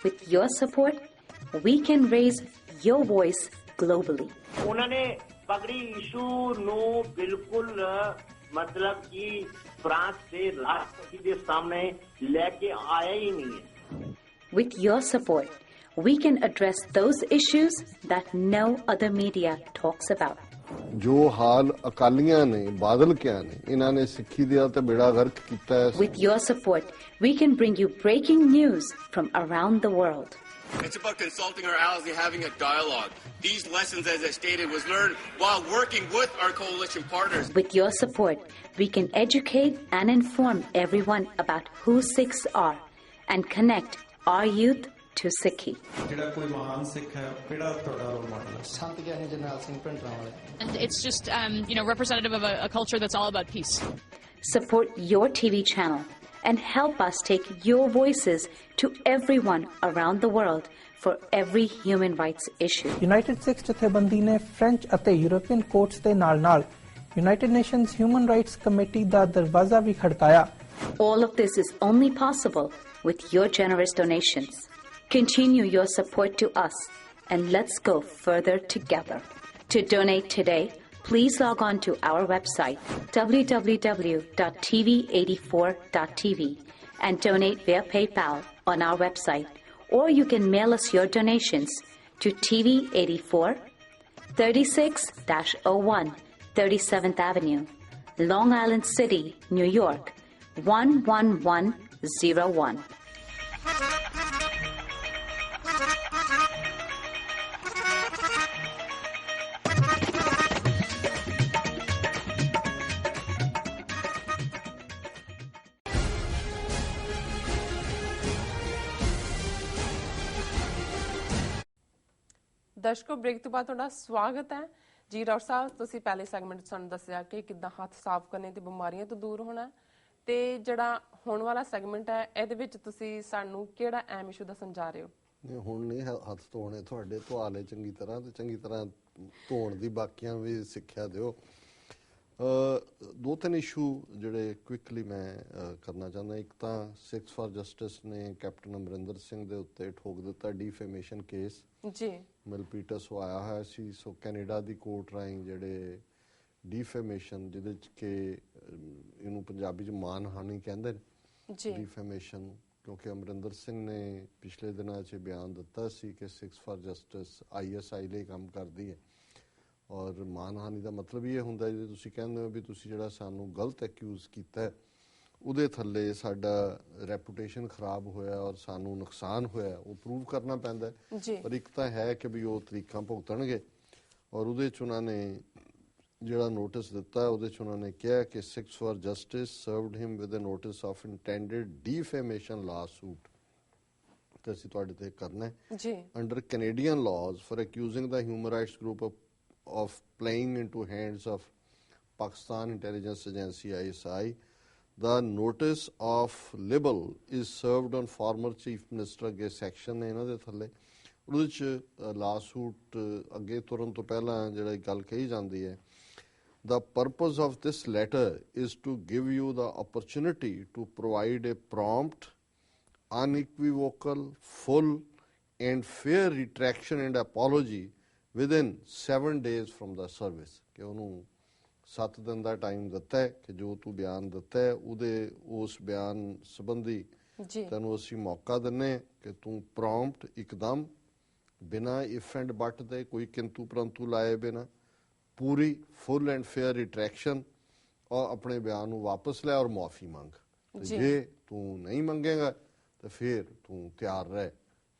With your support, we can raise your voice globally. उन्होंने पगड़ी issue no बिल्कुल मतलब कि फ्रांस से राष्ट्रपति के सामने लेके आया ही नहीं है. With your support, we can address those issues that no other media talks about. जो हाल अकालियां ने बादल क्या ने इन्हां ने सिੱਖੀ ਦਾ ਤੇ ਬੇੜਾ ਗਰਕ ਕੀਤਾ ਹੈ. With your support, we can bring you breaking news from around the world. It's about consulting our allies and having a dialogue. These lessons, as I stated, was learned while working with our coalition partners. With your support, we can educate and inform everyone about who Sikhs are and connect our youth to Sikhi. And it's just, representative of a culture that's all about peace. Support your TV channel and help us take your voices to everyone around the world for every human rights issue. United Sikhs ਜਥੇਬੰਦੀ ਨੇ French ਅਤੇ European courts ਦੇ ਨਾਲ-ਨਾਲ United Nations Human Rights Committee ਦਾ ਦਰਵਾਜ਼ਾ ਵੀ ਖੜਕਾਇਆ. All of this is only possible with your generous donations. Continue your support to us and let's go further together. To donate today, please log on to our website www.tv84.tv and donate via PayPal on our website, or you can mail us your donations to TV84 36-01 37th Avenue, Long Island City, New York 11101. ਦਰਸ਼ਕੋ break ਤੋਂ ਬਾਅਦ ਤੁਹਾਡਾ ਸਵਾਗਤ ਹੈ ਜੀ। Doctor ਸਾਹਿਬ, ਤੁਸੀਂ ਪਹਿਲੇ segment 'ਚ ਸਾਨੂੰ ਦੱਸਿਆ ਕਿ ਕਿੱਦਾਂ ਹੱਥ ਸਾਫ਼ ਕਰਨੇ ਤੇ ਬਿਮਾਰੀਆਂ ਤੋਂ ਦੂਰ ਹੋਣਾ, ਤੇ ਜਿਹੜਾ ਹੁਣ ਵਾਲਾ ਸੈਗਮੈਂਟ ਹੈ ਇਹਦੇ ਵਿੱਚ ਤੁਸੀਂ ਸਾਨੂੰ ਕਿਹੜਾ ਅਹਿਮ ਇਸ਼ੂ ਦੱਸਣ ਜਾ ਰਹੇ ਹੋ? ਹੁਣ ਨਹੀਂ ਹੱਥ ਧੋਣੇ, ਤੁਹਾਡੇ ਧੁਆ ਲਏ ਚੰਗੀ ਤਰ੍ਹਾਂ, ਤੇ ਚੰਗੀ ਤਰ੍ਹਾਂ ਧੋਣ ਦੀ ਬਾਕੀਆਂ ਵੀ ਸਿੱਖਿਆ ਦਿਓ। ਦੋ ਤਿੰਨ ਇਸ਼ੂ ਜਿਹੜੇ ਕੁਇਕਲੀ ਮੈਂ ਕਰਨਾ ਚਾਹੁੰਦਾ। ਇੱਕ ਤਾਂ ਸਿੱਖਸ ਫਾਰ ਜਸਟਿਸ ਨੇ ਕੈਪਟਨ ਅਮਰਿੰਦਰ ਸਿੰਘ ਦੇ ਉੱਤੇ ਠੋਕ ਦਿੱਤਾ ਡੀਫੇਮੇਸ਼ਨ ਕੇਸ ਜੀ। ਮਿਲਪੀਟਸ ਉਹ ਆਇਆ ਹੋਇਆ ਸੀ, ਸੋ ਕੈਨੇਡਾ ਦੀ ਕੋਰਟ ਰਾਹੀਂ ਜਿਹੜੇ ਡੀਫੇਮੇਸ਼ਨ, ਜਿਹਦੇ 'ਚ ਕਿ ਇਹਨੂੰ ਪੰਜਾਬੀ 'ਚ ਮਾਨਹਾਨੀ ਕਹਿੰਦੇ ਨੇ ਡੀਫੇਮੇਸ਼ਨ, ਕਿਉਂਕਿ ਅਮਰਿੰਦਰ ਸਿੰਘ ਨੇ ਪਿਛਲੇ ਦਿਨਾਂ 'ਚ ਬਿਆਨ ਦਿੱਤਾ ਸੀ ਕਿ ਸਿੱਖਸ ਫਾਰ ਜਸਟਿਸ ISI ਲਈ ਕੰਮ ਕਰਦੀ ਹੈ, ਔਰ ਮਾਨਹਾਨੀ ਦਾ ਮਤਲਬ ਇਹ ਹੁੰਦਾ ਜੇ ਤੁਸੀਂ ਕਹਿੰਦੇ ਹੋ ਵੀ ਤੁਸੀਂ ਜਿਹੜਾ ਸਾਨੂੰ ਗਲਤ ਐਕਿਊਜ਼ ਕੀਤਾ ਉਹਦੇ ਥੱਲੇ ਸਾਡਾ ਰੈਪੂਟੇਸ਼ਨ ਖਰਾਬ ਹੋਇਆ ਔਰ ਸਾਨੂੰ ਨੁਕਸਾਨ ਹੋਇਆ, ਉਹ ਪ੍ਰੂਵ ਕਰਨਾ ਪੈਂਦਾ। ਪਰ ਇੱਕ ਤਾਂ ਹੈ ਕਿ ਵੀ ਉਹ ਤਰੀਕਾਂ ਭੁਗਤਣਗੇ, ਔਰ ਉਹਦੇ 'ਚ ਉਹਨਾਂ ਨੇ ਜਿਹੜਾ ਨੋਟਿਸ ਦਿੱਤਾ ਉਹਦੇ 'ਚ ਉਹਨਾਂ ਨੇ ਕਿਹਾ ਕਿ Sikhs for Justice served him with a notice of intended defamation lawsuit, ਤੇ ਅਸੀਂ ਤੁਹਾਡੇ ਤੇ ਕਰਨਾ ਹੈ under Canadian laws for accusing the human rights group of playing into hands of Pakistan Intelligence Agency ISI. The notice of libel is served on former Chief Minister ਅੱਗੇ section ਨੇ ਇਹਨਾਂ ਦੇ ਥੱਲੇ, ਉਹਦੇ 'ਚ ਲਾਸੂਟ ਅੱਗੇ ਤੁਰਨ ਤੋਂ ਪਹਿਲਾਂ ਜਿਹੜਾ ਗੱਲ ਕਹੀ ਜਾਂਦੀ ਹੈ, The purpose of this letter is to give you the opportunity to provide a prompt, unequivocal, full and fair retraction and apology within 7 days from the service. ਕਿ ਉਹਨੂੰ 7 ਦਿਨ ਦਾ ਟਾਈਮ ਦਿੱਤਾ ਹੈ ਕਿ ਜੋ ਤੂੰ ਬਿਆਨ ਦਿੱਤਾ ਹੈ ਉਹਦੇ ਉਸ ਬਿਆਨ ਸੰਬੰਧੀ ਤੈਨੂੰ ਅਸੀਂ ਮੌਕਾ ਦਿੰਦੇ ਕਿ ਤੂੰ ਪ੍ਰੋਂਪਟ ਇੱਕਦਮ ਬਿਨਾਂ ਇਫ ਐਂਡ ਬਟ ਦੇ ਕੋਈ ਕਿੰਤੂ ਪਰੰਤੂ ਲਾਏ ਬਿਨਾਂ ਪੂਰੀ ਫੁੱਲ ਐਂਡ ਫੇਅਰ ਰਿਟਰੈਕਸ਼ਨ ਔਰ ਆਪਣੇ ਬਿਆਨ ਨੂੰ ਵਾਪਸ ਲੈ ਔਰ ਮੁਆਫੀ ਮੰਗ। ਜੇ ਤੂੰ ਨਹੀਂ ਮੰਗੇਗਾ ਤਾਂ ਫਿਰ ਤੂੰ ਤਿਆਰ ਰਹਿ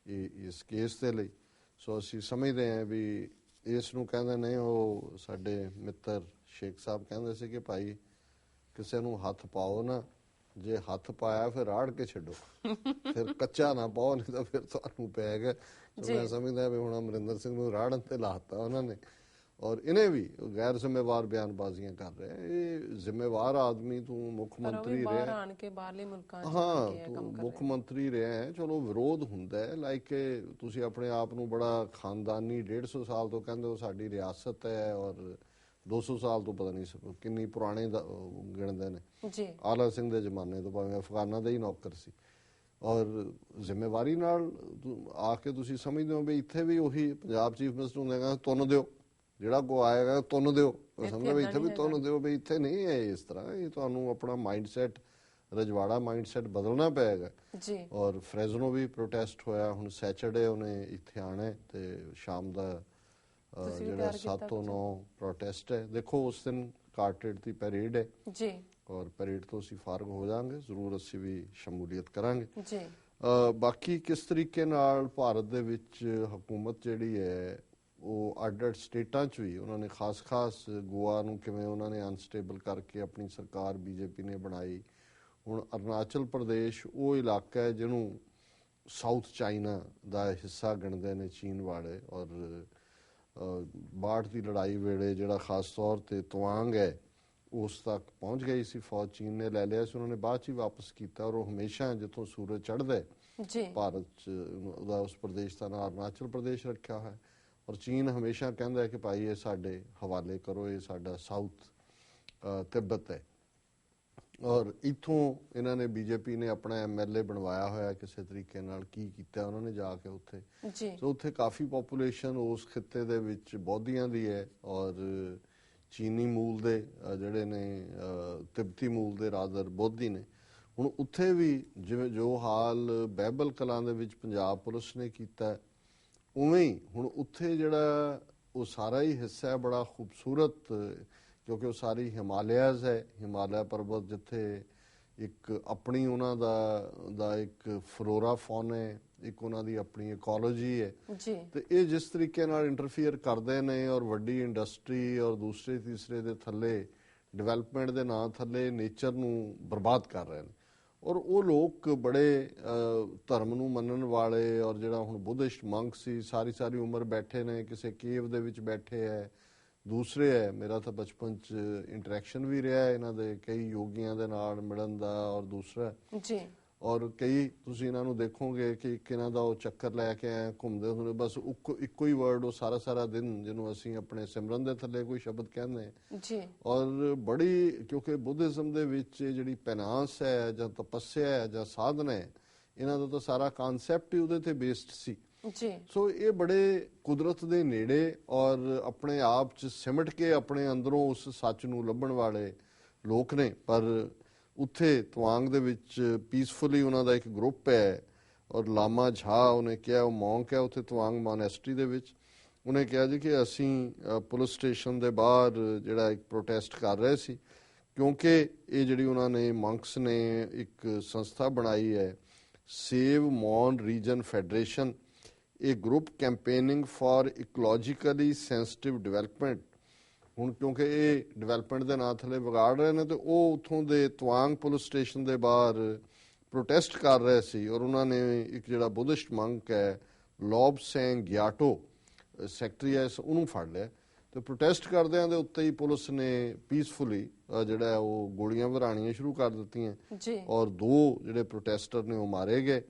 ਇਸ ਕੇਸ ਦੇ ਲਈ। ਸੋ ਅਸੀਂ ਸਮਝਦੇ ਹਾਂ ਵੀ ਇਸ ਨੂੰ ਕਹਿੰਦੇ ਨੇ, ਉਹ ਸਾਡੇ ਮਿੱਤਰ ਸ਼ੇਖ ਸਾਹਿਬ ਕਹਿੰਦੇ ਸੀ ਕਿ ਭਾਈ ਕਿਸੇ ਨੂੰ ਹੱਥ ਪਾਓ ਨਾ, ਜੇ ਹੱਥ ਪਾਇਆ ਫਿਰ ਰਾੜ ਕੇ ਛੱਡੋ, ਫਿਰ ਕੱਚਾ ਨਾ ਪਾਓ, ਨਹੀਂ ਤਾਂ ਫਿਰ ਤੁਹਾਨੂੰ ਪੈਗਾ। ਮੈਂ ਸਮਝਦਾ ਵੀ ਹੁਣ ਅਮਰਿੰਦਰ ਸਿੰਘ ਨੂੰ ਰਾੜਨ ਤੇ ਲਾਤਾ ਉਹਨਾਂ ਨੇ, ਔਰ ਇਹਨੇ ਵੀ ਗੈਰ ਜ਼ਿੰਮੇਵਾਰ ਬਿਆਨਬਾਜ਼ੀਆਂ ਕਰ ਰਿਹਾ। ਇਹ ਜ਼ਿੰਮੇਵਾਰ ਆਦਮੀ, ਤੂੰ ਮੁੱਖ ਮੰਤਰੀ ਰਿਹਾ, ਹਾਂ ਤੂੰ ਮੁੱਖ ਮੰਤਰੀ ਰਿਹਾ ਹੈ, ਚਲੋ ਵਿਰੋਧ ਹੁੰਦਾ ਹੈ, ਲਾਈਕ ਤੁਸੀਂ ਆਪਣੇ ਆਪ ਨੂੰ ਬੜਾ ਖਾਨਦਾਨੀ 150 ਸਾਲ ਤੋਂ ਕਹਿੰਦੇ ਹੋ ਸਾਡੀ ਰਿਆਸਤ ਹੈ ਔਰ 200 ਸਾਲ ਤੋਂ ਪਤਾ ਨਹੀਂ ਕਿੰਨੀ ਪੁਰਾਣੇ ਗਿਣਦੇ ਨੇ ਜੀ। ਆਲਾ ਸਿੰਘ ਦੇ ਜ਼ਮਾਨੇ ਤੋਂ, ਭਾਵੇਂ ਅਫਗਾਨਾਂ ਦੇ ਹੀ ਨੌਕਰ ਸੀ। ਔਰ ਜ਼ਿੰਮੇਵਾਰੀ ਨਾਲ ਆ ਕੇ ਤੁਸੀਂ ਸਮਝਦੇ ਹੋ ਵੀ ਇੱਥੇ ਵੀ ਉਹੀ ਪੰਜਾਬ ਚੀਫ ਮਿਨਿਸਟਰ ਹੁੰਦੇ ਕਹਿੰਦਾ ਤੁੰਨ ਦਿਓ, ਜਿਹੜਾ ਕੋ ਆਏਗਾ ਤੁੰਨ ਦਿਓ, ਸਮਝੋ ਵੀ ਇੱਥੇ ਵੀ ਤੁੰਨ ਦਿਓ, ਵੀ ਇੱਥੇ ਨਹੀਂ ਹੈ ਇਸ ਤਰ੍ਹਾਂ। ਇਹ ਤੁਹਾਨੂੰ ਆਪਣਾ ਮਾਈਂਡ ਸੈਟ, ਰਜਵਾੜਾ ਮਾਈਂਡ ਸੈਟ ਬਦਲਣਾ ਪਏਗਾ ਜੀ। ਔਰ ਫਰੈਜ਼ਨੋ ਵੀ ਪ੍ਰੋਟੈਸਟ ਹੋਇਆ, ਹੁਣ ਸੈਚਰਡੇ ਉਹਨੇ ਇੱਥੇ ਆਣਾ ਤੇ ਸ਼ਾਮ ਦਾ ਜਿਹੜਾ 7 ਤੋਂ 9 ਪ੍ਰੋਟੈਸਟ ਹੈ। ਦੇਖੋ ਉਸ ਦਿਨ ਕਾਰਟੇਡ ਦੀ ਪੈਰੇਡ ਹੈ ਜੀ, ਔਰ ਪੈਰੇਡ ਤੋਂ ਅਸੀਂ ਫਾਰਗ ਹੋ ਜਾਵਾਂਗੇ, ਜ਼ਰੂਰ ਅਸੀਂ ਵੀ ਸ਼ਮੂਲੀਅਤ ਕਰਾਂਗੇ ਜੀ। ਬਾਕੀ ਕਿਸ ਤਰੀਕੇ ਨਾਲ ਭਾਰਤ ਦੇ ਵਿੱਚ ਹਕੂਮਤ ਜਿਹੜੀ ਹੈ ਉਹ ਅੱਡ-ਅੱਡ ਸਟੇਟਾਂ 'ਚ ਵੀ ਉਹਨਾਂ ਨੇ ਖਾਸ ਗੋਆ ਨੂੰ ਕਿਵੇਂ ਉਹਨਾਂ ਨੇ ਅਨਸਟੇਬਲ ਕਰਕੇ ਆਪਣੀ ਸਰਕਾਰ ਬੀਜੇਪੀ ਨੇ ਬਣਾਈ। ਹੁਣ ਅਰੁਣਾਚਲ ਪ੍ਰਦੇਸ਼ ਉਹ ਇਲਾਕਾ ਹੈ ਜਿਹਨੂੰ ਸਾਊਥ ਚਾਈਨਾ ਦਾ ਹਿੱਸਾ ਗਿਣਦੇ ਨੇ ਚੀਨ ਵਾਲੇ, ਔਰ ਬਾੜ ਦੀ ਲੜਾਈ ਵੇਲੇ ਜਿਹੜਾ ਖਾਸ ਤੌਰ 'ਤੇ ਤਵਾਂਗ ਹੈ ਉਸ ਤੱਕ ਪਹੁੰਚ ਗਈ ਸੀ ਫੌਜ, ਚੀਨ ਨੇ ਲੈ ਲਿਆ ਸੀ, ਉਹਨਾਂ ਨੇ ਬਾਅਦ 'ਚ ਹੀ ਵਾਪਸ ਕੀਤਾ। ਔਰ ਉਹ ਹਮੇਸ਼ਾ ਜਿੱਥੋਂ ਸੂਰਜ ਚੜ੍ਹਦਾ ਭਾਰਤ 'ਚ ਉਹਦਾ ਉਸ ਪ੍ਰਦੇਸ਼ ਦਾ ਨਾਂ ਅਰੁਣਾਚਲ ਪ੍ਰਦੇਸ਼ ਰੱਖਿਆ ਹੋਇਆ। ਔਰ ਚੀਨ ਹਮੇਸ਼ਾ ਕਹਿੰਦਾ ਹੈ ਕਿ ਭਾਈ ਇਹ ਸਾਡੇ ਹਵਾਲੇ ਕਰੋ, ਇਹ ਸਾਡਾ ਸਾਊਥ ਤਿੱਬਤ ਹੈ। ਔਰ ਇੱਥੋਂ ਇਹਨਾਂ ਨੇ ਬੀਜੇਪੀ ਨੇ ਆਪਣਾ MLA ਬਣਵਾਇਆ ਹੋਇਆ ਕਿਸੇ ਤਰੀਕੇ ਨਾਲ, ਕੀ ਕੀਤਾ ਉਹਨਾਂ ਨੇ ਜਾ ਕੇ ਉੱਥੇ। ਸੋ ਉੱਥੇ ਕਾਫੀ ਪੋਪੂਲੇਸ਼ਨ ਉਸ ਖਿੱਤੇ ਦੇ ਵਿੱਚ ਬੌਧੀਆਂ ਦੀ ਹੈ ਔਰ ਚੀਨੀ ਮੂਲ ਦੇ ਜਿਹੜੇ ਨੇ ਤਿੱਬਤੀ ਮੂਲ ਦੇ ਰਾਦਰ ਬੋਧੀ ਨੇ। ਹੁਣ ਉੱਥੇ ਵੀ ਜਿਵੇਂ ਜੋ ਹਾਲ ਬਹਿਬਲ ਕਲਾਂ ਦੇ ਵਿੱਚ ਪੰਜਾਬ ਪੁਲਿਸ ਨੇ ਕੀਤਾ ਉਵੇਂ ਹੀ ਹੁਣ ਉੱਥੇ ਜਿਹੜਾ ਉਹ ਸਾਰਾ ਹੀ ਹਿੱਸਾ ਹੈ ਬੜਾ ਖੂਬਸੂਰਤ, ਕਿਉਂਕਿ ਉਹ ਸਾਰੀ ਹਿਮਾਲਿਆਜ਼ ਹੈ, ਹਿਮਾਲਿਆ ਪਰਬਤ ਜਿੱਥੇ ਇੱਕ ਆਪਣੀ ਉਹਨਾਂ ਦਾ ਇੱਕ ਫਲੋਰਾ ਫੌਨਾ ਹੈ, ਇੱਕ ਉਹਨਾਂ ਦੀ ਆਪਣੀ ਇਕੋਲੋਜੀ ਹੈ ਤੇ ਇਹ ਜਿਸ ਤਰੀਕੇ ਨਾਲ ਇੰਟਰਫੀਅਰ ਕਰਦੇ ਨੇ ਔਰ ਵੱਡੀ ਇੰਡਸਟਰੀ ਔਰ ਦੂਸਰੇ ਤੀਸਰੇ ਦੇ ਥੱਲੇ ਡਿਵੈਲਪਮੈਂਟ ਦੇ ਨਾਂ ਥੱਲੇ ਨੇਚਰ ਨੂੰ ਬਰਬਾਦ ਕਰ ਰਹੇ ਨੇ। ਔਰ ਉਹ ਲੋਕ ਬੜੇ ਧਰਮ ਨੂੰ ਮੰਨਣ ਵਾਲੇ ਔਰ ਜਿਹੜਾ ਹੁਣ ਬੁੱਧਿਸਟ ਮੰਕ ਸੀ ਸਾਰੀ ਉਮਰ ਬੈਠੇ ਨੇ ਕਿਸੇ ਕੇਵ ਦੇ ਵਿੱਚ ਬੈਠੇ ਹੈ। ਦੂਸਰੇ ਹੈ, ਮੇਰਾ ਤਾਂ ਬਚਪਨ 'ਚ ਇੰਟਰੈਕਸ਼ਨ ਵੀ ਰਿਹਾ ਇਹਨਾਂ ਦੇ ਕਈ ਯੋਗੀਆਂ ਦੇ ਨਾਲ ਮਿਲਣ ਦਾ। ਔਰ ਦੂਸਰਾ ਔਰ ਕਈ ਤੁਸੀਂ ਇਹਨਾਂ ਨੂੰ ਦੇਖੋਗੇ ਕਿ ਇਹਨਾਂ ਦਾ ਉਹ ਚੱਕਰ ਲੈ ਕੇ ਆਏ ਘੁੰਮਦੇ ਹੁੰਦੇ, ਬਸ ਇੱਕੋ ਹੀ ਵਰਡ ਉਹ ਸਾਰਾ ਦਿਨ, ਜਿਹਨੂੰ ਅਸੀਂ ਆਪਣੇ ਸਿਮਰਨ ਦੇ ਥੱਲੇ ਕੋਈ ਸ਼ਬਦ ਕਹਿੰਦੇ ਹਾਂ। ਔਰ ਬੜੀ ਕਿਉਂਕਿ ਬੁੱਧਿਜ਼ਮ ਦੇ ਵਿੱਚ ਜਿਹੜੀ ਪੈਨਾਂਸ ਹੈ ਜਾਂ ਤਪੱਸਿਆ ਹੈ ਜਾਂ ਸਾਧਨਾ ਹੈ, ਇਹਨਾਂ ਦਾ ਤਾਂ ਸਾਰਾ ਕਾਨਸੈਪਟ ਹੀ ਉਹਦੇ ਤੇ ਬੇਸਡ ਸੀ। ਸੋ ਇਹ ਬੜੇ ਕੁਦਰਤ ਦੇ ਨੇੜੇ ਔਰ ਆਪਣੇ ਆਪ 'ਚ ਸਿਮਟ ਕੇ ਆਪਣੇ ਅੰਦਰੋਂ ਉਸ ਸੱਚ ਨੂੰ ਲੱਭਣ ਵਾਲੇ ਲੋਕ ਨੇ। ਪਰ ਉੱਥੇ ਤਵਾਂਗ ਦੇ ਵਿੱਚ ਪੀਸਫੁਲੀ ਉਹਨਾਂ ਦਾ ਇੱਕ ਗਰੁੱਪ ਹੈ ਔਰ ਲਾਮਾ ਝਾ ਉਹਨੇ ਕਿਹਾ, ਉਹ ਮੌਂਕ ਹੈ ਉੱਥੇ ਤਵਾਂਗ ਮੋਨੈਸਟਰੀ ਦੇ ਵਿੱਚ, ਉਹਨੇ ਕਿਹਾ ਜੀ ਕਿ ਅਸੀਂ ਪੁਲਿਸ ਸਟੇਸ਼ਨ ਦੇ ਬਾਹਰ ਜਿਹੜਾ ਇੱਕ ਪ੍ਰੋਟੈਸਟ ਕਰ ਰਹੇ ਸੀ ਕਿਉਂਕਿ ਇਹ ਜਿਹੜੀ ਉਹਨਾਂ ਨੇ ਮੰਕਸ ਨੇ ਇੱਕ ਸੰਸਥਾ ਬਣਾਈ ਹੈ ਸੇਵ ਮੌਨ ਰੀਜਨ ਫੈਡਰੇਸ਼ਨ, ਇਹ group campaigning for ecologically sensitive development. ਹੁਣ ਕਿਉਂਕਿ ਇਹ ਡਿਵੈਲਪਮੈਂਟ ਦੇ ਨਾਂ ਥੱਲੇ ਵਿਗਾੜ ਰਹੇ ਨੇ ਤੇ ਉਹ ਉੱਥੋਂ ਦੇ ਤਵਾਂਗ ਪੁਲਿਸ ਸਟੇਸ਼ਨ ਦੇ ਬਾਹਰ ਪ੍ਰੋਟੈਸਟ ਕਰ ਰਹੇ ਸੀ। ਔਰ ਉਹਨਾਂ ਨੇ ਇੱਕ ਜਿਹੜਾ ਬੁੱਧਿਸਟ ਮੰਕ ਹੈ ਲੋਬ ਸੈਂਗ ਗਿਆਟੋ ਸੈਕਟਰੀ ਹੈ ਉਹਨੂੰ ਫੜ ਲਿਆ ਤੇ ਪ੍ਰੋਟੈਸਟ ਕਰਦਿਆਂ ਦੇ ਉੱਤੇ ਹੀ ਪੁਲਿਸ ਨੇ ਪੀਸਫੁਲੀ ਜਿਹੜਾ ਉਹ ਗੋਲੀਆਂ ਵਰਾਣੀਆਂ ਸ਼ੁਰੂ ਕਰ ਦਿੱਤੀਆਂ ਔਰ 2 ਜਿਹੜੇ ਪ੍ਰੋਟੈਸਟਰ ਨੇ ਉਹ ਮਾਰੇ ਗਏ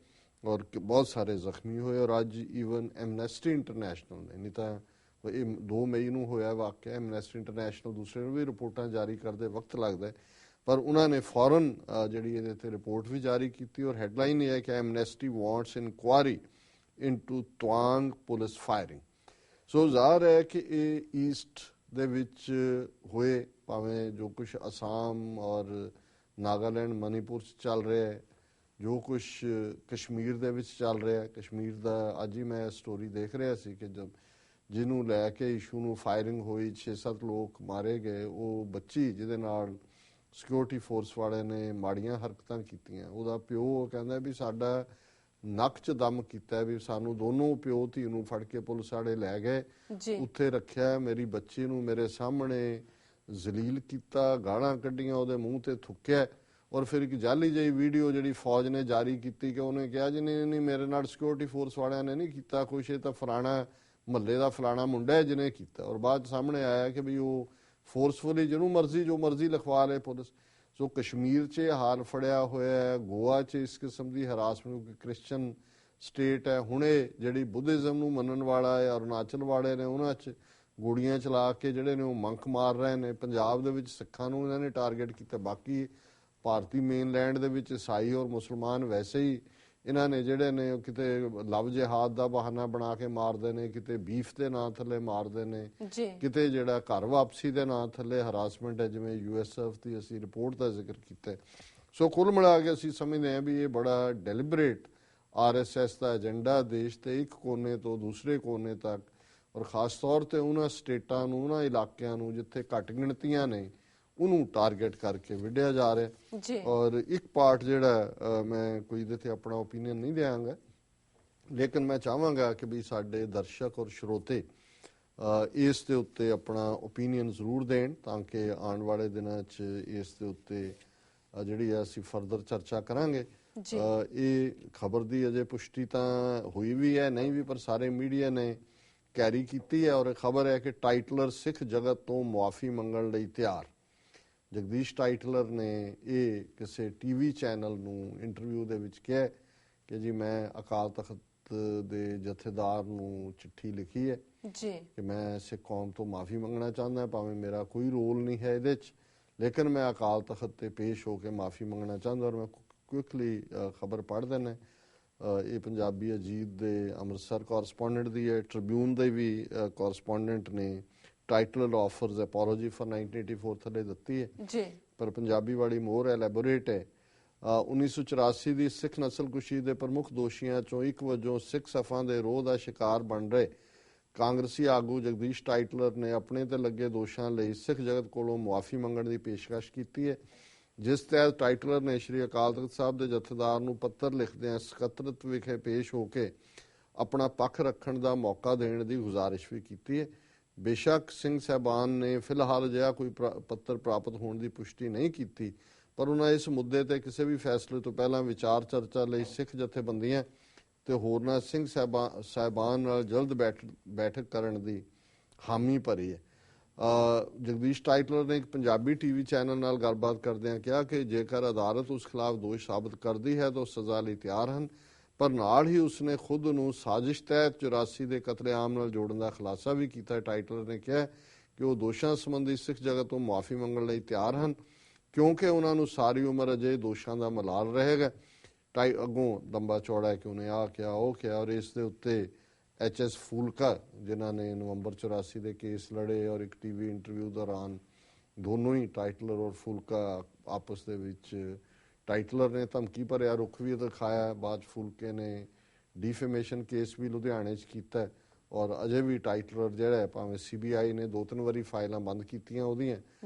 ਔਰ ਬਹੁਤ ਸਾਰੇ ਜ਼ਖਮੀ ਹੋਏ। ਔਰ ਅੱਜ ਈਵਨ ਐਮਨੈਸਟੀ ਇੰਟਰਨੈਸ਼ਨਲ ਨੇ, ਨਹੀਂ ਤਾਂ ਇਹ 2 ਮਈ ਨੂੰ ਹੋਇਆ ਵਾਕਿਆ, ਐਮਨੈਸਟੀ ਇੰਟਰਨੈਸ਼ਨਲ ਦੂਸਰੇ ਨੂੰ ਵੀ ਰਿਪੋਰਟਾਂ ਜਾਰੀ ਕਰਦੇ ਵਕਤ ਲੱਗਦਾ, ਪਰ ਉਹਨਾਂ ਨੇ ਫੌਰਨ ਜਿਹੜੀ ਇਹਦੇ ਤੇ ਰਿਪੋਰਟ ਵੀ ਜਾਰੀ ਕੀਤੀ ਔਰ ਹੈਡਲਾਈਨ ਇਹ ਹੈ ਕਿ Amnesty wants inquiry into Tawang police firing. So ਜ਼ਾਹਰ ਹੈ ਕਿ ਇਹ ਈਸਟ ਦੇ ਵਿੱਚ ਹੋਏ, ਭਾਵੇਂ ਜੋ ਕੁਛ ਅਸਾਮ ਔਰ ਨਾਗਾਲੈਂਡ ਮਨੀਪੁਰ 'ਚ ਚੱਲ ਰਿਹਾ ਹੈ, ਜੋ ਕੁਛ ਕਸ਼ਮੀਰ ਦੇ ਵਿੱਚ ਚੱਲ ਰਿਹਾ। ਕਸ਼ਮੀਰ ਦਾ ਅੱਜ ਹੀ ਮੈਂ ਸਟੋਰੀ ਦੇਖ ਰਿਹਾ ਸੀ ਕਿ ਜਿਹਨੂੰ ਲੈ ਕੇ ਇਸ਼ੂ ਨੂੰ ਫਾਇਰਿੰਗ ਹੋਈ, 6-7 ਲੋਕ ਮਾਰੇ ਗਏ। ਉਹ ਬੱਚੀ ਜਿਹਦੇ ਨਾਲ ਸਿਕਿਉਰਿਟੀ ਫੋਰਸ ਵਾਲੇ ਨੇ ਮਾੜੀਆਂ ਹਰਕਤਾਂ ਕੀਤੀਆਂ, ਉਹਦਾ ਪਿਓ ਕਹਿੰਦਾ ਵੀ ਸਾਡਾ ਨੱਕ 'ਚ ਦਮ ਕੀਤਾ, ਵੀ ਸਾਨੂੰ ਦੋਨੋਂ ਪਿਓ ਧੀ ਨੂੰ ਫੜ ਕੇ ਪੁਲਿਸ ਵਾਲੇ ਲੈ ਗਏ, ਉੱਥੇ ਰੱਖਿਆ, ਮੇਰੀ ਬੱਚੀ ਨੂੰ ਮੇਰੇ ਸਾਹਮਣੇ ਜ਼ਲੀਲ ਕੀਤਾ, ਗਾਲਾਂ ਕੱਢੀਆਂ, ਉਹਦੇ ਮੂੰਹ ਤੇ ਥੁੱਕਿਆ। ਔਰ ਫਿਰ ਇੱਕ ਜਾਲੀ ਜਿਹੀ ਵੀਡੀਓ ਜਿਹੜੀ ਫੌਜ ਨੇ ਜਾਰੀ ਕੀਤੀ ਕਿ ਉਹਨੇ ਕਿਹਾ ਜੀ ਨਹੀਂ ਮੇਰੇ ਨਾਲ ਸਿਕਿਉਰਿਟੀ ਫੋਰਸ ਵਾਲਿਆਂ ਨੇ ਨਹੀਂ ਕੀਤਾ ਕੁਛ, ਇਹ ਤਾਂ ਫਲਾਣਾ ਮਹੱਲੇ ਦਾ ਫਲਾਣਾ ਮੁੰਡਾ ਹੈ ਜਿਹਨੇ ਕੀਤਾ। ਔਰ ਬਾਅਦ ਸਾਹਮਣੇ ਆਇਆ ਕਿ ਵੀ ਉਹ ਫੋਰਸਫੁਲੀ ਜਿਹਨੂੰ ਮਰਜ਼ੀ ਜੋ ਮਰਜ਼ੀ ਲਿਖਵਾ ਲਏ ਪੁਲਿਸ। ਸੋ ਕਸ਼ਮੀਰ 'ਚ ਹਾਲ ਫੜਿਆ ਹੋਇਆ ਹੈ, ਗੋਆ 'ਚ ਇਸ ਕਿਸਮ ਦੀ ਹਰਾਸਮੈਂਟ, ਕ੍ਰਿਸਚਨ ਸਟੇਟ ਹੈ, ਹੁਣੇ ਜਿਹੜੀ ਬੁੱਧਿਜ਼ਮ ਨੂੰ ਮੰਨਣ ਵਾਲਾ ਹੈ ਅਰੁਣਾਚਲ ਵਾਲੇ ਨੇ ਉਹਨਾਂ 'ਚ ਗੋਲੀਆਂ ਚਲਾ ਕੇ ਜਿਹੜੇ ਨੇ ਉਹ ਮੰਕ ਮਾਰ ਰਹੇ ਨੇ। ਪੰਜਾਬ ਦੇ ਵਿੱਚ ਸਿੱਖਾਂ ਨੂੰ ਇਹਨਾਂ ਨੇ ਟਾਰਗੇਟ ਕੀਤਾ, ਬਾਕੀ ਭਾਰਤੀ ਮੇਨਲੈਂਡ ਦੇ ਵਿੱਚ ਈਸਾਈ ਔਰ ਮੁਸਲਮਾਨ ਵੈਸੇ ਹੀ ਇਹਨਾਂ ਨੇ ਜਿਹੜੇ ਨੇ ਕਿਤੇ ਲਵ ਜਿਹਾਦ ਦਾ ਬਹਾਨਾ ਬਣਾ ਕੇ ਮਾਰਦੇ ਨੇ, ਕਿਤੇ ਬੀਫ ਦੇ ਨਾਂ ਥੱਲੇ ਮਾਰਦੇ ਨੇ, ਕਿਤੇ ਜਿਹੜਾ ਘਰ ਵਾਪਸੀ ਦੇ ਨਾਂ ਥੱਲੇ ਹਰਾਸਮੈਂਟ ਹੈ, ਜਿਵੇਂ USF ਦੀ ਅਸੀਂ ਰਿਪੋਰਟ ਦਾ ਜ਼ਿਕਰ ਕੀਤਾ। ਸੋ ਕੁੱਲ ਮਿਲਾ ਕੇ ਅਸੀਂ ਸਮਝਦੇ ਹਾਂ ਵੀ ਇਹ ਬੜਾ ਡੈਲੀਬਰੇਟ RSS ਦਾ ਏਜੰਡਾ ਦੇਸ਼ ਦੇ ਇੱਕ ਕੋਨੇ ਤੋਂ ਦੂਸਰੇ ਕੋਨੇ ਤੱਕ, ਔਰ ਖਾਸ ਤੌਰ ਤੇ ਉਹਨਾਂ ਸਟੇਟਾਂ ਨੂੰ, ਉਹਨਾਂ ਇਲਾਕਿਆਂ ਨੂੰ ਜਿੱਥੇ ਘੱਟ ਗਿਣਤੀਆਂ ਨੇ, ਉਹਨੂੰ ਟਾਰਗੇਟ ਕਰਕੇ ਵਿੱਢਿਆ ਜਾ ਰਿਹਾ। ਔਰ ਇੱਕ ਪਾਰਟ ਜਿਹੜਾ ਮੈਂ ਕੋਈ ਇਹਦੇ ਤੇ ਆਪਣਾ ਓਪੀਨੀਅਨ ਨਹੀਂ ਦਿਆਂਗਾ, ਲੇਕਿਨ ਮੈਂ ਚਾਹਾਂਗਾ ਕਿ ਵੀ ਸਾਡੇ ਦਰਸ਼ਕ ਔਰ ਸਰੋਤੇ ਇਸ ਦੇ ਉੱਤੇ ਆਪਣਾ ਓਪੀਨੀਅਨ ਜ਼ਰੂਰ ਦੇਣ, ਤਾਂ ਕਿ ਆਉਣ ਵਾਲੇ ਦਿਨਾਂ 'ਚ ਇਸ ਦੇ ਉੱਤੇ ਜਿਹੜੀ ਆ ਅਸੀਂ ਫਰਦਰ ਚਰਚਾ ਕਰਾਂਗੇ। ਇਹ ਖਬਰ ਦੀ ਅਜੇ ਪੁਸ਼ਟੀ ਤਾਂ ਹੋਈ ਵੀ ਹੈ ਨਹੀਂ ਵੀ, ਪਰ ਸਾਰੇ ਮੀਡੀਆ ਨੇ ਕੈਰੀ ਕੀਤੀ ਹੈ। ਔਰ ਖਬਰ ਹੈ ਕਿ ਟਾਈਟਲਰ ਸਿੱਖ ਜਗਤ ਤੋਂ ਮੁਆਫੀ ਮੰਗਣ ਲਈ ਤਿਆਰ। ਜਗਦੀਸ਼ ਟਾਈਟਲਰ ਨੇ ਇਹ ਕਿਸੇ TV ਚੈਨਲ ਨੂੰ ਇੰਟਰਵਿਊ ਦੇ ਵਿੱਚ ਕਿਹਾ ਕਿ ਜੀ ਮੈਂ ਅਕਾਲ ਤਖਤ ਦੇ ਜਥੇਦਾਰ ਨੂੰ ਚਿੱਠੀ ਲਿਖੀ ਹੈ ਕਿ ਮੈਂ ਸਿੱਖ ਕੌਮ ਤੋਂ ਮਾਫੀ ਮੰਗਣਾ ਚਾਹੁੰਦਾ, ਭਾਵੇਂ ਮੇਰਾ ਕੋਈ ਰੋਲ ਨਹੀਂ ਹੈ ਇਹਦੇ 'ਚ, ਲੇਕਿਨ ਮੈਂ ਅਕਾਲ ਤਖਤ ਤੇ ਪੇਸ਼ ਹੋ ਕੇ ਮਾਫੀ ਮੰਗਣਾ ਚਾਹੁੰਦਾ। ਔਰ ਮੈਂ ਕੁਇਕਲੀ ਖਬਰ ਪੜ੍ਹ ਦਿੰਦਾ। ਇਹ ਪੰਜਾਬੀ ਅਜੀਤ ਦੇ ਅੰਮ੍ਰਿਤਸਰ ਕੋਰਸਪੋਂਡੈਂਟ ਦੀ ਹੈ, ਟ੍ਰਿਬਿਊਨ ਦੇ ਵੀ ਕੋਰਸਪੋਂਡੈਂਟ ਨੇ ਟਾਈਟਲ ਆਫਰਸ ਐਪੋਲੋਜੀ ਫॉर 1984 ਥੱਲੇ ਦਿੱਤੀ ਹੈ, ਪਰ ਪੰਜਾਬੀ ਵਾਲੀ ਮੋਰ ਐਲੈਬੋਰੇਟ ਹੈ। 1984 ਦੀ ਸਿੱਖ ਨਸਲਕੁਸ਼ੀ ਦੇ ਪ੍ਰਮੁੱਖ ਦੋਸ਼ੀਆਂ ਚੋਂ ਇੱਕ ਵਜੋਂ ਸਿੱਖ ਸਫਾਂ ਦੇ ਰੋਹ ਦਾ ਸ਼ਿਕਾਰ ਬਣ ਰਹੇ ਕਾਂਗਰਸੀ ਆਗੂ ਜਗਦੀਸ਼ ਟਾਈਟਲਰ ਨੇ ਆਪਣੇ ਤੇ ਲੱਗੇ ਦੋਸ਼ਾਂ ਲਈ ਸਿੱਖ ਜਗਤ ਕੋਲੋਂ ਮੁਆਫੀ ਮੰਗਣ ਦੀ ਪੇਸ਼ਕਸ਼ ਕੀਤੀ ਹੈ, ਜਿਸ ਤਹਿਤ ਟਾਈਟਲਰ ਨੇ ਸ਼੍ਰੀ ਅਕਾਲ ਤਖਤ ਸਾਹਿਬ ਦੇ ਜਥੇਦਾਰ ਨੂੰ ਪੱਤਰ ਲਿਖਦਿਆਂ ਸਕੱਤਰਤ ਵਿਖੇ ਪੇਸ਼ ਹੋ ਕੇ ਆਪਣਾ ਪੱਖ ਰੱਖਣ ਦਾ ਮੌਕਾ ਦੇਣ ਦੀ ਗੁਜ਼ਾਰਿਸ਼ ਵੀ ਕੀਤੀ ਹੈ। ਬੇਸ਼ੱਕ ਸਿੰਘ ਸਾਹਿਬਾਨ ਨੇ ਫਿਲਹਾਲ ਅਜਿਹਾ ਕੋਈ ਪੱਤਰ ਪ੍ਰਾਪਤ ਹੋਣ ਦੀ ਪੁਸ਼ਟੀ ਨਹੀਂ ਕੀਤੀ, ਪਰ ਉਹਨਾਂ ਇਸ ਮੁੱਦੇ ਤੇ ਕਿਸੇ ਵੀ ਫੈਸਲੇ ਤੋਂ ਪਹਿਲਾਂ ਵਿਚਾਰ ਚਰਚਾ ਲਈ ਸਿੱਖ ਜਥੇਬੰਦੀਆਂ ਤੇ ਹੋਰਨਾਂ ਸਿੰਘ ਸਾਹਿਬਾਨ ਨਾਲ ਜਲਦ ਬੈਠਕ ਕਰਨ ਦੀ ਹਾਮੀ ਭਰੀ ਹੈ। ਜਗਦੀਸ਼ ਟਾਈਟਲਰ ਨੇ ਇੱਕ ਪੰਜਾਬੀ TV ਚੈਨਲ ਨਾਲ ਗੱਲਬਾਤ ਕਰਦਿਆਂ ਕਿਹਾ ਕਿ ਜੇਕਰ ਅਦਾਲਤ ਉਸ ਖਿਲਾਫ ਦੋਸ਼ ਸਾਬਤ ਕਰਦੀ ਹੈ ਤਾਂ ਉਹ ਸਜ਼ਾ ਲਈ ਤਿਆਰ ਹਨ, ਪਰ ਨਾਲ ਹੀ ਉਸਨੇ ਖੁਦ ਨੂੰ ਸਾਜ਼ਿਸ਼ ਤਹਿਤ 84 ਦੇ ਕਤਲੇਆਮ ਨਾਲ ਜੋੜਨ ਦਾ ਖੁਲਾਸਾ ਵੀ ਕੀਤਾ। ਟਾਈਟਲਰ ਨੇ ਕਿਹਾ ਕਿ ਉਹ ਦੋਸ਼ਾਂ ਸੰਬੰਧੀ ਸਿੱਖ ਜਗਤ ਤੋਂ ਮੁਆਫੀ ਮੰਗਣ ਲਈ ਤਿਆਰ ਹਨ, ਕਿਉਂਕਿ ਉਹਨਾਂ ਨੂੰ ਸਾਰੀ ਉਮਰ ਅਜੇ ਦੋਸ਼ਾਂ ਦਾ ਮਲਾਲ ਰਹੇਗਾ। ਅੱਗੋਂ ਲੰਬਾ ਚੌੜਾ ਹੈ ਕਿ ਉਹਨੇ ਆਹ ਕਿਹਾ ਉਹ ਕਿਹਾ, ਔਰ ਇਸ ਦੇ ਉੱਤੇ HS ਫੂਲਕਾ ਜਿਨ੍ਹਾਂ ਨੇ ਨਵੰਬਰ 84 ਦੇ ਕੇਸ ਲੜੇ, ਔਰ ਇੱਕ TV ਇੰਟਰਵਿਊ ਦੌਰਾਨ ਦੋਨੋਂ ਹੀ ਟਾਈਟਲਰ ਔਰ ਫੂਲਕਾ ਆਪਸ ਦੇ ਵਿੱਚ, ਟਾਈਟਲਰ ਨੇ ਧਮਕੀ ਭਰਿਆ ਰੁੱਖ ਵੀ ਦਿਖਾਇਆ, ਬਾਅਦ ਫੂਲਕੇ ਨੇ ਡੀਫੇਮੇਸ਼ਨ ਕੇਸ ਵੀ ਲੁਧਿਆਣੇ 'ਚ ਕੀਤਾ, ਔਰ ਅਜੇ ਵੀ ਟਾਈਟਲਰ ਜਿਹੜਾ ਹੈ ਭਾਵੇਂ CBI ਨੇ 2-3 ਵਾਰੀ ਫਾਈਲਾਂ ਬੰਦ ਕੀਤੀਆਂ ਉਹਦੀਆਂ,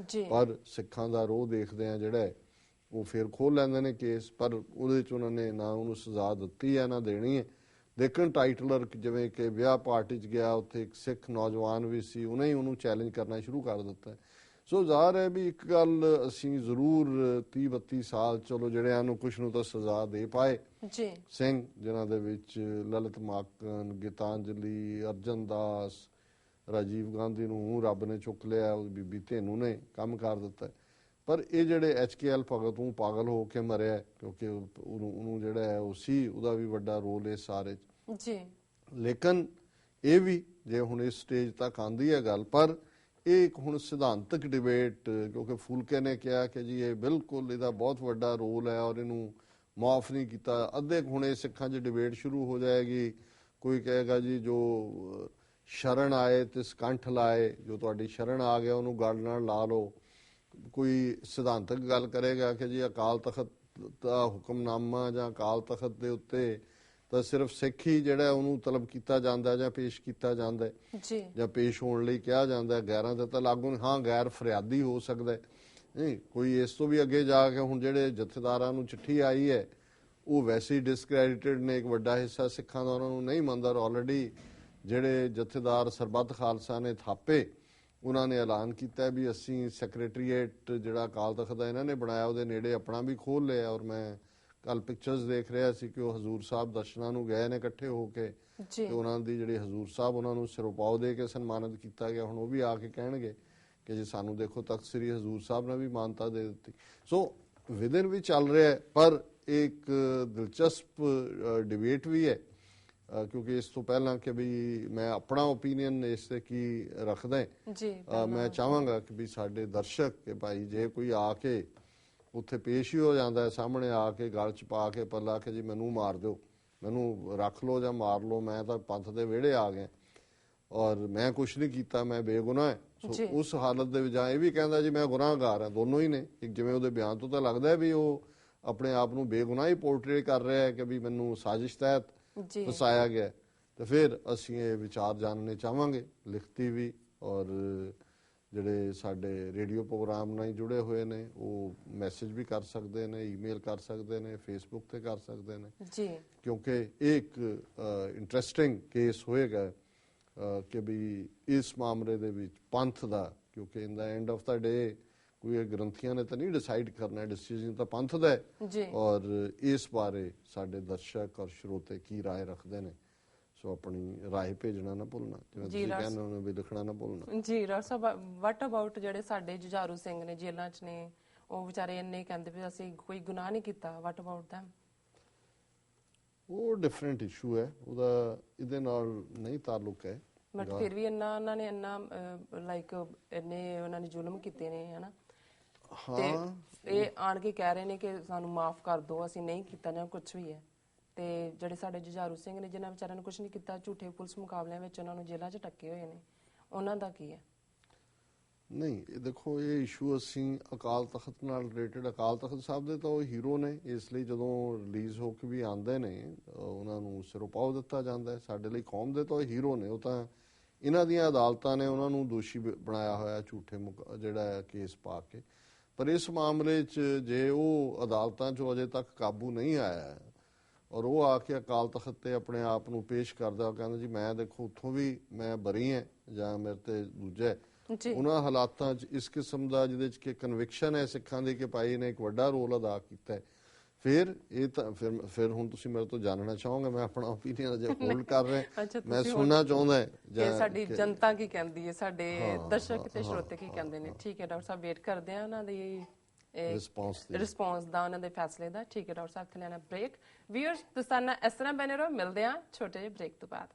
ਪਰ ਸਿੱਖਾਂ ਦਾ ਰੋਹ ਦੇਖਦੇ ਆ ਜਿਹੜਾ ਉਹ ਫਿਰ ਖੋਲ ਲੈਂਦੇ ਨੇ ਕੇਸ, ਪਰ ਉਹਦੇ 'ਚ ਉਹਨਾਂ ਨੇ ਨਾ ਉਹਨੂੰ ਸਜ਼ਾ ਦਿੱਤੀ ਹੈ ਨਾ ਦੇਣੀ ਹੈ। ਲੇਕਿਨ ਟਾਈਟਲਰ ਜਿਵੇਂ ਕਿ ਵਿਆਹ ਪਾਰਟੀ 'ਚ ਗਿਆ, ਉੱਥੇ ਇੱਕ ਸਿੱਖ ਨੌਜਵਾਨ ਵੀ ਸੀ, ਉਹਨੇ ਹੀ ਉਹਨੂੰ ਚੈਲੰਜ ਕਰਨਾ ਸ਼ੁਰੂ ਕਰ ਦਿੱਤਾ। ਸੋ ਜ਼ਾਹਰ ਹੈ ਵੀ ਇੱਕ ਗੱਲ ਅਸੀਂ ਜ਼ਰੂਰ 30-32 ਸਾਲ ਚਲੋ ਜਿਹੜਿਆਂ ਨੂੰ ਕੁਛ ਨੂੰ ਤਾਂ ਸਜ਼ਾ ਦੇ ਪਾਏ ਸਿੰਘ, ਜਿਨ੍ਹਾਂ ਦੇ ਵਿੱਚ ਲਲਿਤ ਮਾਕਨ, ਗੀਤਾਂਜਲੀ, ਅਰਜਨ ਦਾਸ, ਰਾਜੀਵ ਗਾਂਧੀ ਨੂੰ ਰੱਬ ਨੇ ਚੁੱਕ ਲਿਆ, ਬੀਬੀ ਧੇਨੂ ਨੇ ਕੰਮ ਕਰ ਦਿੱਤਾ, ਪਰ ਇਹ ਜਿਹੜੇ HKL ਭਗਤ ਨੂੰ ਪਾਗਲ ਹੋ ਕੇ ਮਰਿਆ, ਕਿਉਂਕਿ ਉਹਨੂੰ ਜਿਹੜਾ ਹੈ ਉਹ ਸੀ, ਉਹਦਾ ਵੀ ਵੱਡਾ ਰੋਲ ਇਸ ਸਾਰੇ 'ਚ। ਲੇਕਿਨ ਇਹ ਵੀ ਜੇ ਹੁਣ ਇਸ ਸਟੇਜ ਤੱਕ ਆਂਦੀ ਹੈ ਗੱਲ, ਪਰ ਇਹ ਇੱਕ ਹੁਣ ਸਿਧਾਂਤਕ ਡਿਬੇਟ, ਕਿਉਂਕਿ ਫੂਲਕੇ ਨੇ ਕਿਹਾ ਕਿ ਜੀ ਇਹ ਬਿਲਕੁਲ ਇਹਦਾ ਬਹੁਤ ਵੱਡਾ ਰੋਲ ਹੈ ਔਰ ਇਹਨੂੰ ਮਾਫ ਨਹੀਂ ਕੀਤਾ, ਅੱਧੇ ਹੁਣ ਇਹ ਸਿੱਖਾਂ 'ਚ ਡਿਬੇਟ ਸ਼ੁਰੂ ਹੋ ਜਾਏਗੀ। ਕੋਈ ਕਹੇਗਾ ਜੀ ਜੋ ਸ਼ਰਨ ਆਏ ਤੇ ਸਕੰਠ ਲਾਏ, ਜੋ ਤੁਹਾਡੀ ਸ਼ਰਨ ਆ ਗਿਆ ਉਹਨੂੰ ਗਲ ਨਾਲ ਲਾ ਲਓ। ਕੋਈ ਸਿਧਾਂਤਕ ਗੱਲ ਕਰੇਗਾ ਕਿ ਜੀ ਅਕਾਲ ਤਖਤ ਦਾ ਹੁਕਮਨਾਮਾ ਜਾਂ ਅਕਾਲ ਤਖਤ ਦੇ ਉੱਤੇ ਤਾਂ ਸਿਰਫ ਸਿੱਖ ਹੀ ਜਿਹੜਾ ਉਹਨੂੰ ਤਲਬ ਕੀਤਾ ਜਾਂਦਾ ਜਾਂ ਪੇਸ਼ ਕੀਤਾ ਜਾਂਦਾ ਜਾਂ ਪੇਸ਼ ਹੋਣ ਲਈ ਕਿਹਾ ਜਾਂਦਾ, ਗੈਰਾਂ ਤੇ ਤਾਂ ਲਾਗੂ ਹਾਂ ਗੈਰ ਫਰਿਆਦੀ ਹੋ ਸਕਦਾ ਨਹੀਂ। ਕੋਈ ਇਸ ਤੋਂ ਵੀ ਅੱਗੇ ਜਾ ਕੇ ਹੁਣ ਜਿਹੜੇ ਜਥੇਦਾਰਾਂ ਨੂੰ ਚਿੱਠੀ ਆਈ ਹੈ ਉਹ ਵੈਸੇ ਹੀ ਡਿਸਕ੍ਰੈਡਿਟਡ ਨੇ, ਇੱਕ ਵੱਡਾ ਹਿੱਸਾ ਸਿੱਖਾਂ ਦਾ ਉਹਨਾਂ ਨੂੰ ਨਹੀਂ ਮੰਨਦਾ। ਆਲਰੇਡੀ ਜਿਹੜੇ ਜਥੇਦਾਰ ਸਰਬੱਤ ਖਾਲਸਾ ਨੇ ਥਾਪੇ, ਉਹਨਾਂ ਨੇ ਐਲਾਨ ਕੀਤਾ ਵੀ ਅਸੀਂ ਸੈਕਟਰੀਏਟ ਜਿਹੜਾ ਅਕਾਲ ਤਖਤ ਦਾ ਇਹਨਾਂ ਨੇ ਬਣਾਇਆ ਉਹਦੇ ਨੇੜੇ ਆਪਣਾ ਵੀ ਖੋਲ ਲਿਆ। ਔਰ ਮੈਂ ਕੱਲ ਪਿਕਚਰਸ ਦੇਖ ਰਿਹਾ ਸੀ ਕਿ ਉਹ ਹਜ਼ੂਰ ਸਾਹਿਬ ਦਰਸ਼ਨਾਂ ਨੂੰ ਗਏ ਨੇ ਇਕੱਠੇ ਹੋ ਕੇ, ਤੇ ਉਹਨਾਂ ਦੀ ਜਿਹੜੀ ਹਜ਼ੂਰ ਸਾਹਿਬ ਉਹਨਾਂ ਨੂੰ ਸਿਰੋਪਾਓ ਦੇ ਕੇ ਸਨਮਾਨਿਤ ਕੀਤਾ ਗਿਆ। ਹੁਣ ਉਹ ਵੀ ਆ ਕੇ ਕਹਿਣਗੇ ਕਿ ਜੀ ਸਾਨੂੰ ਦੇਖੋ ਤਖਤ ਸ੍ਰੀ ਹਜ਼ੂਰ ਸਾਹਿਬ ਨੇ ਵੀ ਮਾਨਤਾ ਦੇ ਦਿੱਤੀ। ਸੋ ਵਿਦਨ ਵੀ ਚੱਲ ਰਿਹਾ ਹੈ, ਪਰ ਇੱਕ ਦਿਲਚਸਪ ਡਿਬੇਟ ਵੀ ਹੈ ਕਿਉਂਕਿ ਇਸ ਤੋਂ ਪਹਿਲਾਂ ਕਿ ਵੀ ਮੈਂ ਆਪਣਾ ਓਪੀਨੀਅਨ ਇਸ ਤੇ ਕੀ ਰੱਖਦਾ ਜੀ ਮੈਂ ਚਾਹਾਂਗਾ ਕਿ ਵੀ ਸਾਡੇ ਦਰਸ਼ਕ ਕਿ ਭਾਈ ਜੇ ਕੋਈ ਆ ਕੇ ਉੱਥੇ ਪੇਸ਼ ਹੀ ਹੋ ਜਾਂਦਾ ਹੈ, ਸਾਹਮਣੇ ਆ ਕੇ ਗਲ ਚ ਪਾ ਕੇ ਪੱਲਾ ਕਿ ਜੀ ਮੈਨੂੰ ਮਾਰ ਦਿਓ, ਮੈਨੂੰ ਰੱਖ ਲਓ ਜਾਂ ਮਾਰ ਲਓ, ਮੈਂ ਤਾਂ ਪੰਥ ਦੇ ਵਿਹੜੇ ਆ ਗਿਆ ਔਰ ਮੈਂ ਕੁਛ ਨਹੀਂ ਕੀਤਾ, ਮੈਂ ਬੇਗੁਨਾਹ ਹੈ। ਸੋ ਉਸ ਹਾਲਤ ਦੇ ਵਿੱਚ ਜਾਂ ਇਹ ਵੀ ਕਹਿੰਦਾ ਜੀ ਮੈਂ ਗੁਨਾਹਗਾਰ ਹਾਂ, ਦੋਨੋਂ ਹੀ ਨੇ। ਇੱਕ ਜਿਵੇਂ ਉਹਦੇ ਬਿਆਨ ਤੋਂ ਤਾਂ ਲੱਗਦਾ ਵੀ ਉਹ ਆਪਣੇ ਆਪ ਨੂੰ ਬੇਗੁਨਾਹ ਹੀ ਪੋਰਟਰੇਟ ਕਰ ਰਿਹਾ ਹੈ ਕਿ ਵੀ ਮੈਨੂੰ ਸਾਜ਼ਿਸ਼ ਤਹਿਤ ਫਸਾਇਆ ਗਿਆ। ਤੇ ਫਿਰ ਅਸੀਂ ਇਹ ਵਿਚਾਰ ਜਾਣਨੇ ਚਾਹਾਂਗੇ, ਲਿਖਤੀ ਵੀ ਔਰ ਜਿਹੜੇ ਸਾਡੇ ਰੇਡੀਓ ਪ੍ਰੋਗਰਾਮ ਨਾਲ ਜੁੜੇ ਹੋਏ ਨੇ ਉਹ ਮੈਸੇਜ ਵੀ ਕਰ ਸਕਦੇ ਨੇ, ਈਮੇਲ ਕਰ ਸਕਦੇ ਨੇ, ਫੇਸਬੁੱਕ ਤੇ ਕਰ ਸਕਦੇ ਨੇ ਜੀ, ਕਿਉਂਕਿ ਇਹ ਇੱਕ ਇੰਟਰਸਟਿੰਗ ਕੇਸ ਹੋਏਗਾ ਕਿ ਵੀ ਇਸ ਮਾਮਲੇ ਦੇ ਵਿੱਚ ਪੰਥ ਦਾ, ਕਿਉਂਕਿ ਇਨ ਦਾ ਐਂਡ ਆਫ ਦਾ ਡੇ ਕੋਈ ਗ੍ਰੰਥੀਆਂ ਨੇ ਤਾਂ ਨਹੀਂ ਡਿਸਾਈਡ ਕਰਨਾ, ਡਿਸੀਜਨ ਤਾਂ ਪੰਥ ਦਾ ਹੈ ਔਰ ਇਸ ਬਾਰੇ ਸਾਡੇ ਦਰਸ਼ਕ ਔਰ ਸਰੋਤੇ ਕੀ ਰਾਏ ਰੱਖਦੇ ਨੇ। ਸੋ ਆਪਣੀ ਰਾਏ ਭੇਜਣਾ ਨਾ ਭੁੱਲਣਾ, ਜਿਵੇਂ ਤੁਸੀਂ ਕਹਿੰਦੇ ਹੋ ਵੀ ਲਿਖਣਾ ਨਾ ਭੁੱਲਣਾ। ਜੀ ਡਾਕਟਰ ਸਾਹਿਬ, ਵਾਟ ਅਬਾਊਟ ਜਿਹੜੇ ਸਾਡੇ ਜੁਝਾਰੂ ਸਿੰਘ ਨੇ ਜੇਲ੍ਹਾਂ 'ਚ ਨੇ, ਉਹ ਵਿਚਾਰੇ ਇੰਨੇ ਕਹਿੰਦੇ ਵੀ ਅਸੀਂ ਕੋਈ ਗੁਨਾਹ ਨਹੀਂ ਕੀਤਾ, ਵਾਟ ਅਬਾਊਟ ਦੈਮ? ਉਹ ਡਿਫਰੈਂਟ ਇਸ਼ੂ ਹੈ, ਉਹਦਾ ਇਹਦੇ ਨਾਲ ਨਹੀਂ ਤਾਲੁਕ ਹੈ। ਬਟ ਫਿਰ ਵੀ ਉਹਨਾਂ ਨੇ ਲਾਈਕ ਇੰਨੇ ਉਹਨਾਂ ਨੇ ਜ਼ੁਲਮ ਕੀਤੇ ਨੇ, ਹਨਾ? ਤੇ ਇਹ ਆਣ ਕੇ ਕਹਿ ਰਹੇ ਨੇ ਕਿ ਸਾਨੂੰ ਮਾਫ ਕਰ ਦਿਓ, ਅਸੀਂ ਨਹੀਂ ਕੀਤਾ ਜਾਂ ਕੁਝ ਵੀ ਹੈ। ਤੇ ਜਿਹੜੇ ਸਾਡੇ ਜੁਝਾਰੂ ਸਿੰਘ ਨੇ ਜਿਨ੍ਹਾਂ ਵਿਚਾਰਿਆਂ ਨੇ ਕੁਝ ਨਹੀਂ ਕੀਤਾ, ਝੂਠੇ ਪੁਲਿਸ ਮੁਕਾਬਲਿਆਂ ਵਿੱਚ ਉਹਨਾਂ ਨੂੰ ਜੇਲ੍ਹਾਂ 'ਚ ਟੱਕੇ ਹੋਏ ਨੇ, ਉਹਨਾਂ ਦਾ ਕੀ ਹੈ? ਨਹੀਂ, ਇਹ ਦੇਖੋ ਇਹ ਇਸ਼ੂ ਅਸੀਂ ਅਕਾਲ ਤਖਤ ਨਾਲ ਰਿਲੇਟਡ, ਅਕਾਲ ਤਖਤ ਸਾਹਿਬ ਦੇ ਤਾਂ ਉਹ ਹੀਰੋ ਨੇ, ਇਸ ਲਈ ਜਦੋਂ ਰਿਲੀਜ਼ ਹੋ ਕੇ ਵੀ ਆਉਂਦੇ ਨੇ ਉਹਨਾਂ ਨੂੰ ਸਿਰੋਪਾਓ ਦਿੱਤਾ ਜਾਂਦਾ ਹੈ। ਸਾਡੇ ਲਈ ਕੌਮ ਦੇ ਤਾਂ ਉਹ ਹੀਰੋ ਨੇ, ਉਹ ਤਾਂ ਇਹਨਾਂ ਦੀਆਂ ਅਦਾਲਤਾਂ ਨੇ ਉਹਨਾਂ ਨੂੰ ਦੋਸ਼ੀ ਬਣਾਇਆ ਹੋਇਆ ਝੂਠੇ ਜਿਹੜਾ ਕੇਸ ਪਾ ਕੇ। ਪਰ ਇਸ ਮਾਮਲੇ 'ਚ ਜੇ ਉਹ ਅਦਾਲਤਾਂ 'ਚੋਂ ਅਜੇ ਤੱਕ ਕਾਬੂ ਨਹੀਂ ਆਇਆ ਔਰ ਉਹ ਆ ਕੇ ਅਕਾਲ ਤਖਤ ਤੇ ਆਪਣੇ ਆਪ ਨੂੰ ਪੇਸ਼ ਕਰਦਾ, ਕਹਿੰਦਾ ਜੀ ਮੈਂ ਦੇਖੋ ਉੱਥੋਂ ਵੀ ਮੈਂ ਬਰੀ ਹਾਂ ਜਾਂ ਮੇਰੇ ਤੇ ਦੂਜਾ, ਉਹਨਾਂ ਹਾਲਾਤਾਂ 'ਚ ਇਸ ਕਿਸਮ ਦਾ ਜਿਹਦੇ 'ਚ ਕਿ ਕਨਵਿਕਸ਼ਨ ਹੈ ਸਿੱਖਾਂ ਦੀ ਕਿ ਭਾਈ ਨੇ ਇੱਕ ਵੱਡਾ ਰੋਲ ਅਦਾ ਕੀਤਾ ਹੈ, ਫਿਰ ਇਹ ਤਾਂ ਫਿਰ ਹੁਣ ਤੁਸੀਂ ਮੇਰੇ ਤੋਂ ਜਾਣਨਾ ਚਾਹੋਗੇ, ਮੈਂ ਆਪਣਾ ਓਪੀਨੀਅਨ ਅਜੇ ਹੋਲਡ ਕਰ ਰਿਹਾ, ਮੈਂ ਸੁਣਨਾ ਚਾਹੁੰਦਾ ਕਿ ਸਾਡੀ ਜਨਤਾ ਕੀ ਕਹਿੰਦੀ ਹੈ, ਸਾਡੇ ਦਰਸ਼ਕ ਤੇ ਸਰੋਤੇ ਕੀ ਕਹਿੰਦੇ ਨੇ। ਠੀਕ ਹੈ ਡਾਕਟਰ ਸਾਹਿਬ, ਵੇਟ ਕਰਦੇ ਆ ਉਹਨਾਂ ਦੀ ਰਿਸਪੌਂਸ ਦਾ, ਉਹਨਾਂ ਦੇ ਫੈਸਲੇ ਦਾ। ਠੀਕ ਹੈ ਡਾਕਟਰ ਸਾਹਿਬ, ਇੱਥੇ ਲੈਣਾ ਬ੍ਰੇਕ। ਵੀਅਰਸ ਤੁਸੀਂ ਇਸ ਤਰ੍ਹਾਂ ਬਣੇ ਰਹੋ, ਮਿਲਦੇ ਆ ਛੋਟੇ ਜਿਹੇ ਬ੍ਰੇਕ ਤੋਂ ਬਾਅਦ।